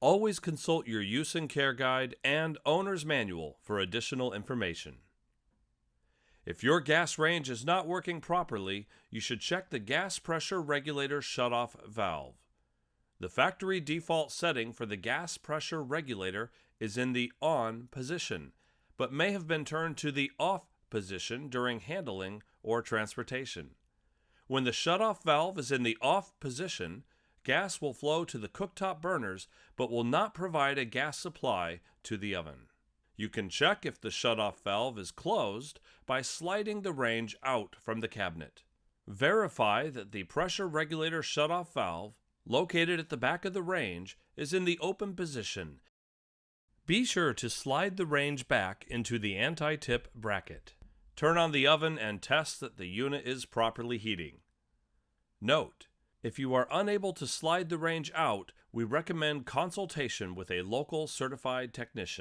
Always consult your use and care guide and owner's manual for additional information. If your gas range is not working properly, you should check the gas pressure regulator shutoff valve. The factory default setting for the gas pressure regulator is in the on position, but may have been turned to the off position during handling or transportation. When the shutoff valve is in the off position, gas will flow to the cooktop burners but will not provide a gas supply to the oven. You can check if the shutoff valve is closed by sliding the range out from the cabinet. Verify that the pressure regulator shutoff valve, located at the back of the range, is in the open position. Be sure to slide the range back into the anti-tip bracket. Turn on the oven and test that the unit is properly heating. Note: if you are unable to slide the range out, we recommend consultation with a local certified technician.